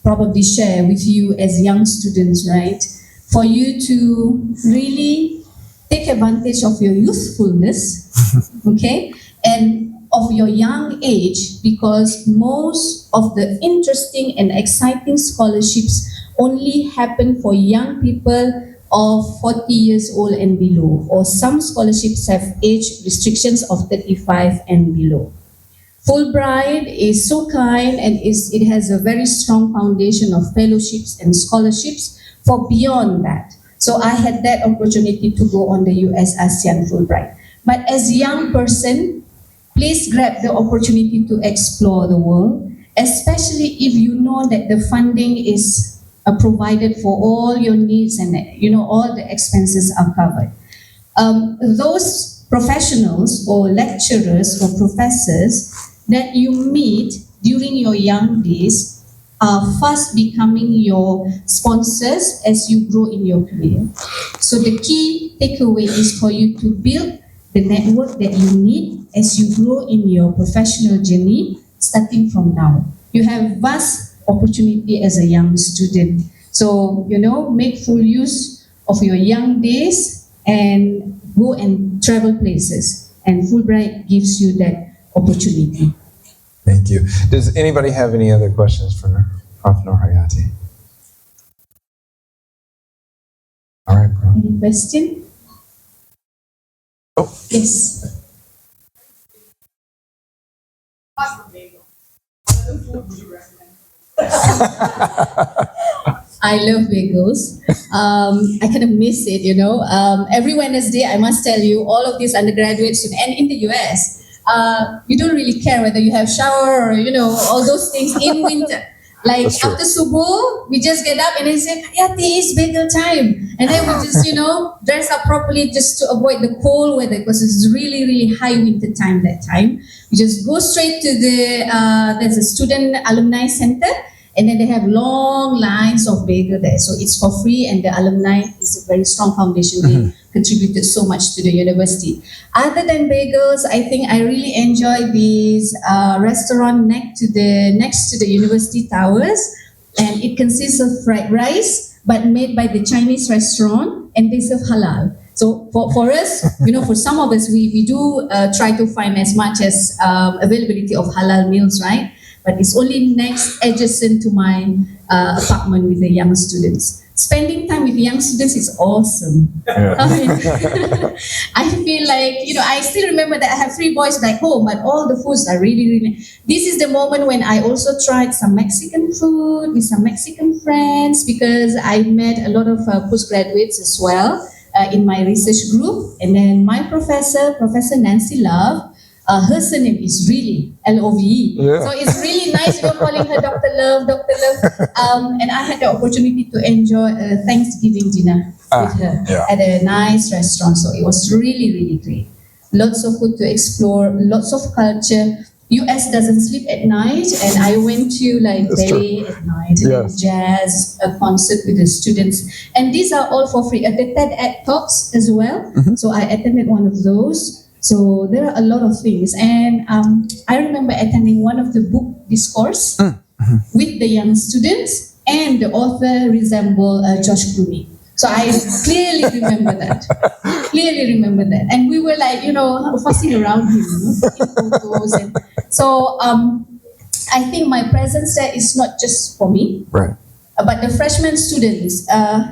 probably share with you as young students, right? For you to really take advantage of your youthfulness, okay? And of your young age, because most of the interesting and exciting scholarships only happen for young people of 40 years old and below, or some scholarships have age restrictions of 35 and below. Fulbright is so kind, and it has a very strong foundation of fellowships and scholarships for beyond that. So I had that opportunity to go on the US ASEAN Fulbright. But as a young person, please grab the opportunity to explore the world, especially if you know that the funding is provided for all your needs and all the expenses are covered. Those professionals or lecturers or professors that you meet during your young days are fast becoming your sponsors as you grow in your career. So the key takeaway is for you to build the network that you need as you grow in your professional journey, starting from now. You have vast opportunity as a young student. So, make full use of your young days and go and travel places. And Fulbright gives you that opportunity. Thank you. Does anybody have any other questions for Prof. Nur Hayati? All right, bro. Any question? Oh. Yes. I love bagels. I kind of miss it, Every Wednesday, I must tell you, all of these undergraduates, and in the US, you don't really care whether you have shower or, all those things in winter. Like after subuh, we just get up and then say, Hayati, it's bagel time. And then we just, dress up properly just to avoid the cold weather, because it's really, really high winter time that time. We just go straight to there's a student alumni center, and then they have long lines of bagel there. So it's for free, and the alumni is a very strong foundation. They contributed so much to the university. Other than bagels, I think I really enjoy this restaurant next to the university towers, and it consists of fried rice, but made by the Chinese restaurant, and they serve halal. So for us, for some of us, we do try to find as much as availability of halal meals, right? But it's only next adjacent to my apartment with the young students. Spending time with young students is awesome. Yeah. I mean, I feel like, I still remember that I have 3 boys back home, but all the foods are really, really... This is the moment when I also tried some Mexican food with some Mexican friends, because I met a lot of postgraduates as well in my research group. And then my Professor Nancy Love, her surname is really L-O-V-E. Yeah. So it's really nice calling her Dr. Love. And I had the opportunity to enjoy a Thanksgiving dinner with her at a nice restaurant. So it was really, really great. Lots of food to explore, lots of culture. US doesn't sleep at night, and I went to ballet at night, and jazz, a concert with the students. And these are all for free. The TED talks as well. So I attended one of those. So there are a lot of things. And I remember attending one of the book discourse with the young students, and the author resembled George Clooney. So I clearly remember that. And we were fussing around him, taking photos. And so I think my presence there is not just for me. Right. But the freshman students,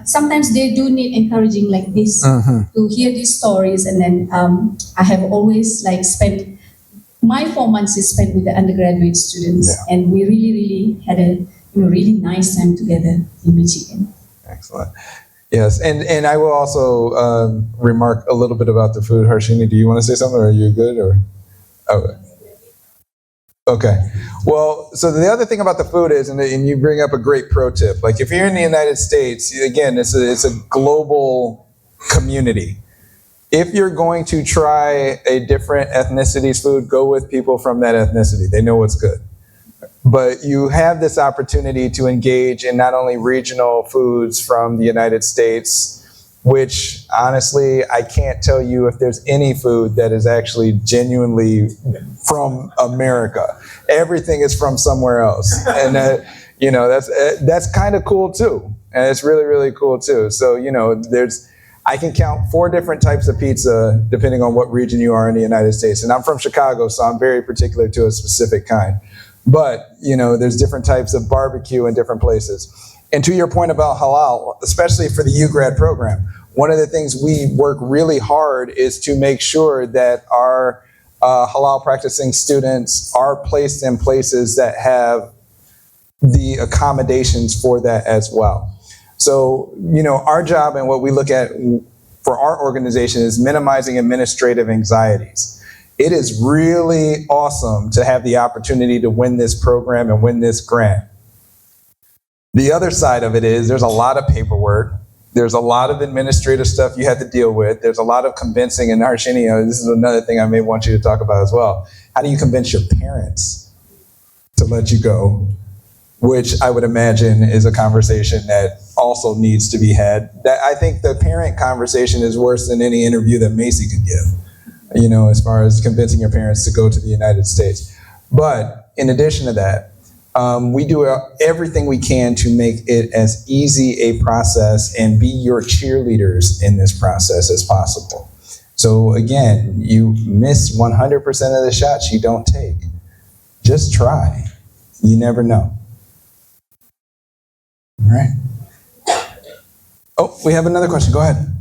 sometimes they do need encouraging like this to hear these stories. And then I have always spent my 4 months is spent with the undergraduate students, and we really had a really nice time together in Michigan. Excellent. Yes, and I will also remark a little bit about the food. Harshini, do you want to say something, or are you good? Or okay. Well, so the other thing about the food is, and you bring up a great pro tip. Like if you're in the United States, again, it's a global community. If you're going to try a different ethnicity's food, go with people from that ethnicity. They know what's good. But you have this opportunity to engage in not only regional foods from the United States, which honestly, I can't tell you if there's any food that is actually genuinely from America. Everything is from somewhere else. And that's kind of cool too. And it's really cool too. So, I can count 4 different types of pizza depending on what region you are in the United States. And I'm from Chicago, so I'm very particular to a specific kind. But, there's different types of barbecue in different places. And to your point about halal, especially for the UGrad program, one of the things we work really hard is to make sure that our halal practicing students are placed in places that have the accommodations for that as well. So, our job and what we look at for our organization is minimizing administrative anxieties. It is really awesome to have the opportunity to win this program and win this grant. The other side of it is there's a lot of paperwork. There's a lot of administrative stuff you have to deal with. There's a lot of convincing, and Harshini, this is another thing I may want you to talk about as well. How do you convince your parents to let you go? Which I would imagine is a conversation that also needs to be had. I think the parent conversation is worse than any interview that MACEE could give, as far as convincing your parents to go to the United States. But in addition to that, we do everything we can to make it as easy a process and be your cheerleaders in this process as possible. So again, you miss 100% of the shots you don't take. Just try. You never know. All right. Oh, we have another question. Go ahead.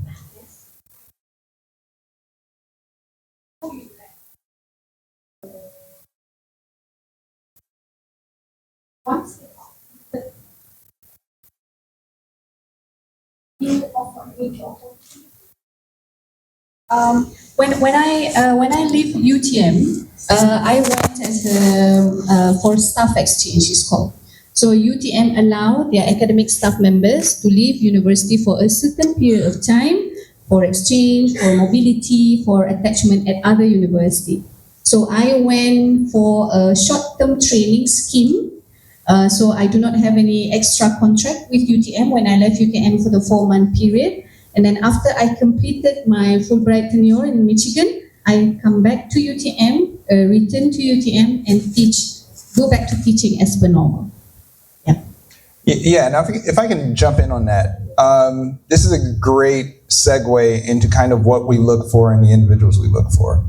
When I leave UTM, I went as for staff exchange, it's called. So UTM allow their academic staff members to leave university for a certain period of time for exchange, for mobility, for attachment at other university. So I went for a short-term training scheme. So I do not have any extra contract with UTM when I left UTM for the 4-month period. And then after I completed my Fulbright tenure in Michigan, I come back to UTM, return to UTM, and go back to teaching as per normal. Yeah, now if I can jump in on that, this is a great segue into kind of what we look for in the individuals we look for.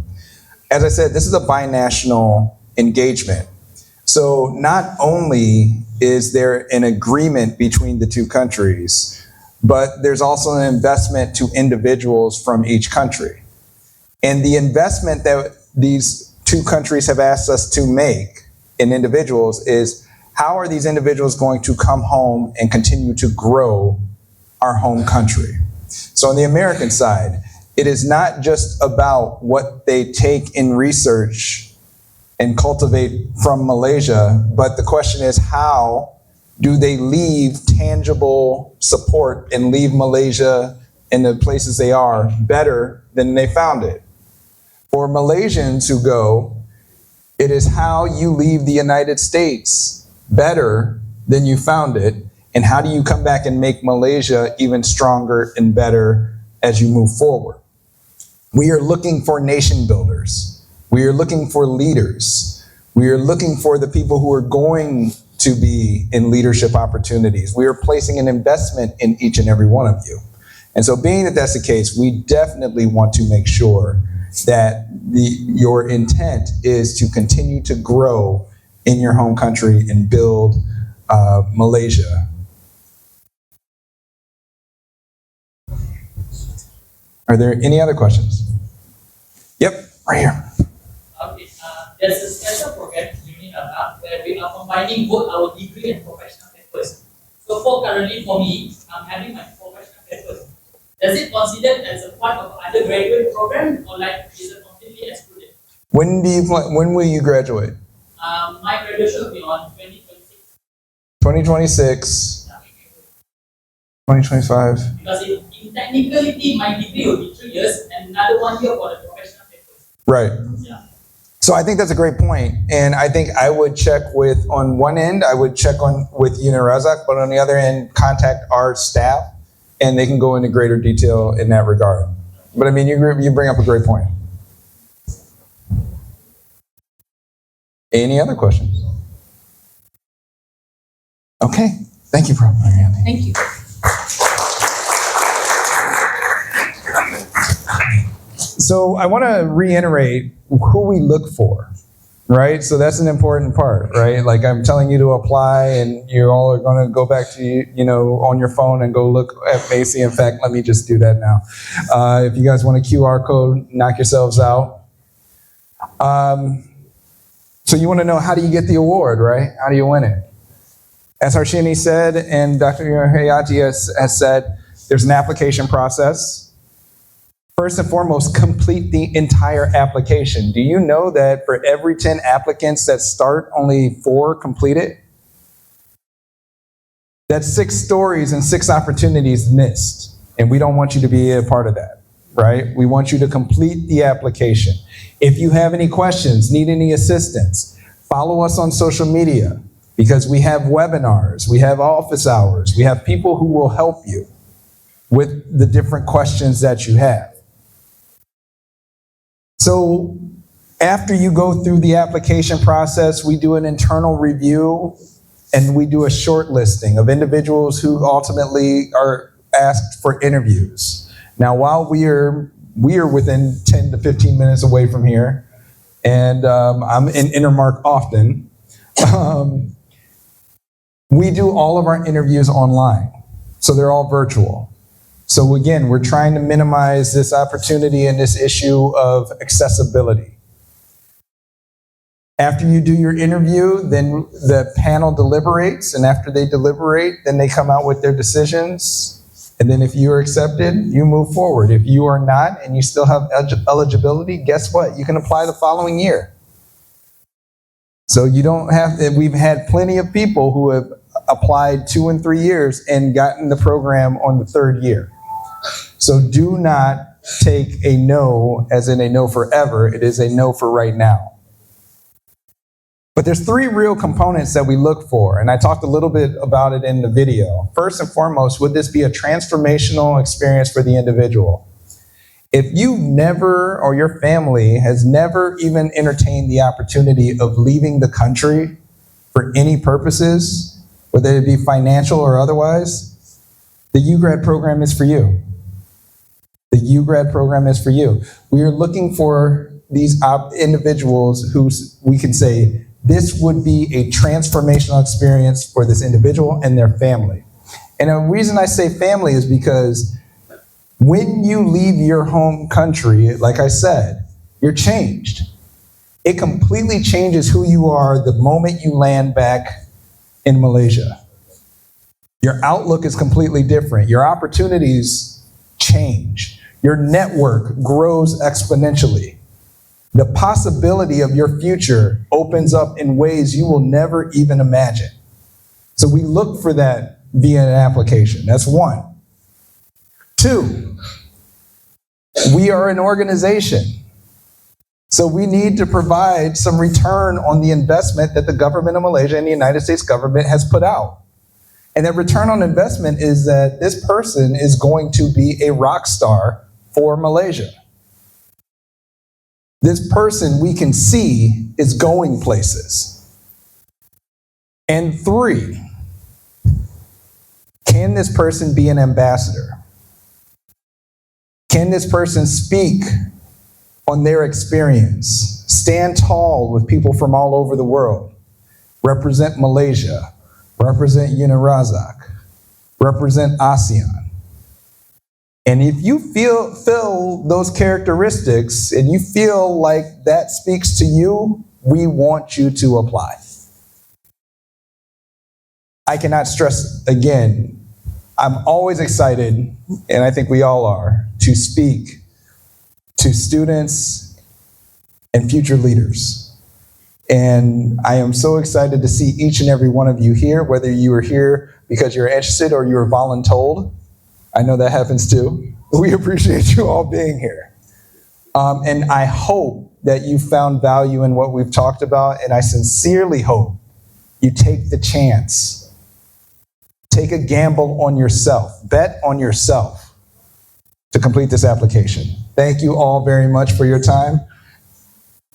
As I said, this is a binational engagement. So not only is there an agreement between the two countries, but there's also an investment to individuals from each country. And the investment that these two countries have asked us to make in individuals is, how are these individuals going to come home and continue to grow our home country? So on the American side, it is not just about what they take in research and cultivate from Malaysia, but the question is, how do they leave tangible support and leave Malaysia and the places they are better than they found it? For Malaysians who go, it is how you leave the United States better than you found it, and how do you come back and make Malaysia even stronger and better as you move forward? We are looking for nation builders. We are looking for leaders. We are looking for the people who are going to be in leadership opportunities. We are placing an investment in each and every one of you. And so being that that's the case, we definitely want to make sure that your intent is to continue to grow in your home country and build Malaysia. Are there any other questions? Yep, right here. Okay, there's a special program in UNIRAZAK where we are combining both our degree and professional papers. So currently for me, I'm having my professional papers. Does it consider as a part of undergraduate program or like is it completely excluded? When will you graduate? My graduation will be on 2026. 2026. 2025. Because in technicality, my degree will be 3 years and another 1 year for the professional papers. Right. Yeah. So I think that's a great point. And I think I would check with, on one end, I would check with UNIRAZAK, but on the other end, contact our staff and they can go into greater detail in that regard. But I mean, you bring up a great point. Any other questions? Okay. Thank you, Prof. Marianne. Thank you. So I want to reiterate who we look for, right? So that's an important part, right? Like I'm telling you to apply and you all are going to go back to, on your phone and go look at MACEE. In fact, let me just do that now. If you guys want a QR code, knock yourselves out. So you want to know, how do you get the award, right? How do you win it? As Harshini said, and Dr. 𝐅𝐀𝐂𝐭 has said, there's an application process. First and foremost, complete the entire application. Do you know that for every 10 applicants that start, only 4 complete it? That's 6 stories and 6 opportunities missed. And we don't want you to be a part of that, right? We want you to complete the application. If you have any questions, need any assistance, follow us on social media because we have webinars, we have office hours, we have people who will help you with the different questions that you have. So after you go through the application process, we do an internal review and we do a short listing of individuals who ultimately are asked for interviews. Now, while we are within 10 to 15 minutes away from here, and I'm in Intermark often, we do all of our interviews online. So they're all virtual. So again, we're trying to minimize this opportunity and this issue of accessibility. After you do your interview, then the panel deliberates, and after they deliberate, then they come out with their decisions. And then if you are accepted, you move forward. If you are not, and you still have eligibility, guess what? You can apply the following year. So you don't have, we've had plenty of people who have applied 2 and 3 years and gotten the program on the 3rd year. So do not take a no as in a no forever. It is a no for right now. But there's 3 real components that we look for, and I talked a little bit about it in the video. First and foremost, would this be a transformational experience for the individual? If you've never, or your family has never even entertained the opportunity of leaving the country for any purposes, whether it be financial or otherwise, the UGrad program is for you. The UGrad program is for you. We are looking for these individuals who we can say, this would be a transformational experience for this individual and their family. And the reason I say family is because when you leave your home country, like I said, you're changed. It completely changes who you are the moment you land back in Malaysia. Your outlook is completely different. Your opportunities change. Your network grows exponentially. The possibility of your future opens up in ways you will never even imagine. So we look for that via an application. That's 1. 2, we are an organization. So we need to provide some return on the investment that the government of Malaysia and the United States government has put out. And that return on investment is that this person is going to be a rock star for Malaysia. This person we can see is going places. And 3, can this person be an ambassador? Can this person speak on their experience, stand tall with people from all over the world, represent Malaysia, represent UNIRAZAK, represent ASEAN? And if you feel those characteristics and you feel like that speaks to you, We want you to apply. I cannot stress again, I'm always excited, and I think we all are, to speak to students and future leaders. And I am so excited to see each and every one of you here, whether you are here because you're interested or you're voluntold. I know that happens too. We appreciate you all being here. And I hope that you found value in what we've talked about, and I sincerely hope you take the chance. Take a gamble on yourself, bet on yourself to complete this application. Thank you all very much for your time.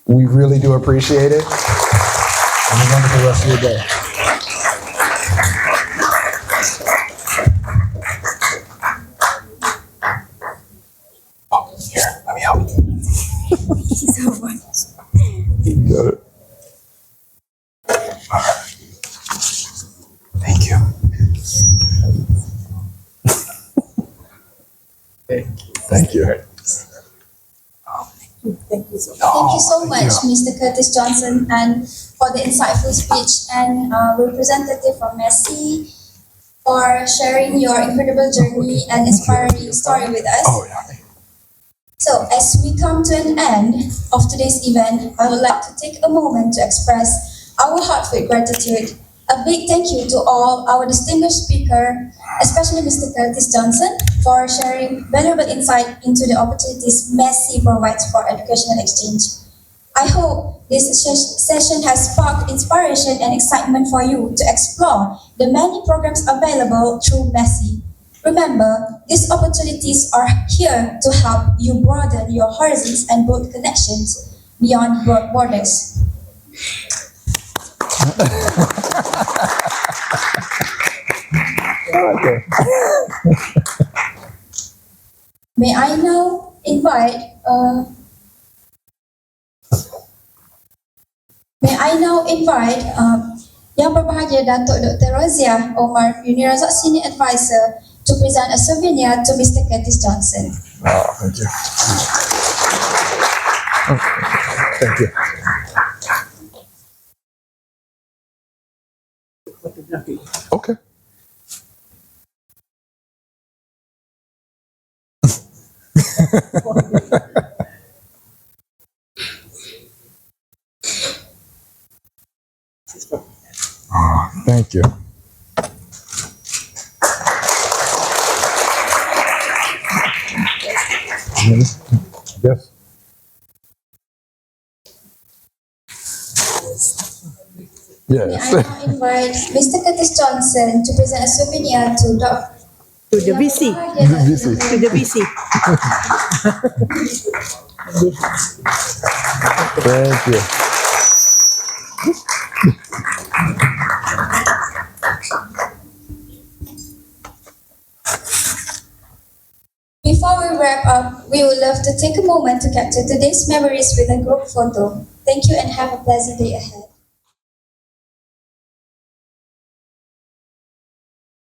We really do appreciate it. Have a wonderful rest of your day. Oh, here, let me help you. Thank you so much. You got it. All right. Thank you. Thank you. Thank you so much, Mr. Curtis Johnson, and for the insightful speech, and representative from MACEE for sharing your incredible journey and inspiring story with us. So, as we come to an end of today's event, I would like to take a moment to express our heartfelt gratitude. A big thank you to all our distinguished speakers, especially Mr. Curtis Johnson, for sharing valuable insight into the opportunities MACEE provides for educational exchange. I hope this session has sparked inspiration and excitement for you to explore the many programs available through MACEE. Remember, these opportunities are here to help you broaden your horizons and build connections beyond borders. May I now invite Yang Berbahagia Datuk Dr. Rozia Omar, UNIRAZAK Senior Advisor, to present a souvenir to Mr. Curtis Johnson. Oh, thank you. Thank you. Okay. Oh, thank you. Yes. Yes. May I now invite Mr. Curtis Johnson to present a souvenir to the VC. To the VC. Thank you. Before we wrap up, we would love to take a moment to capture today's memories with a group photo. Thank you and have a pleasant day ahead.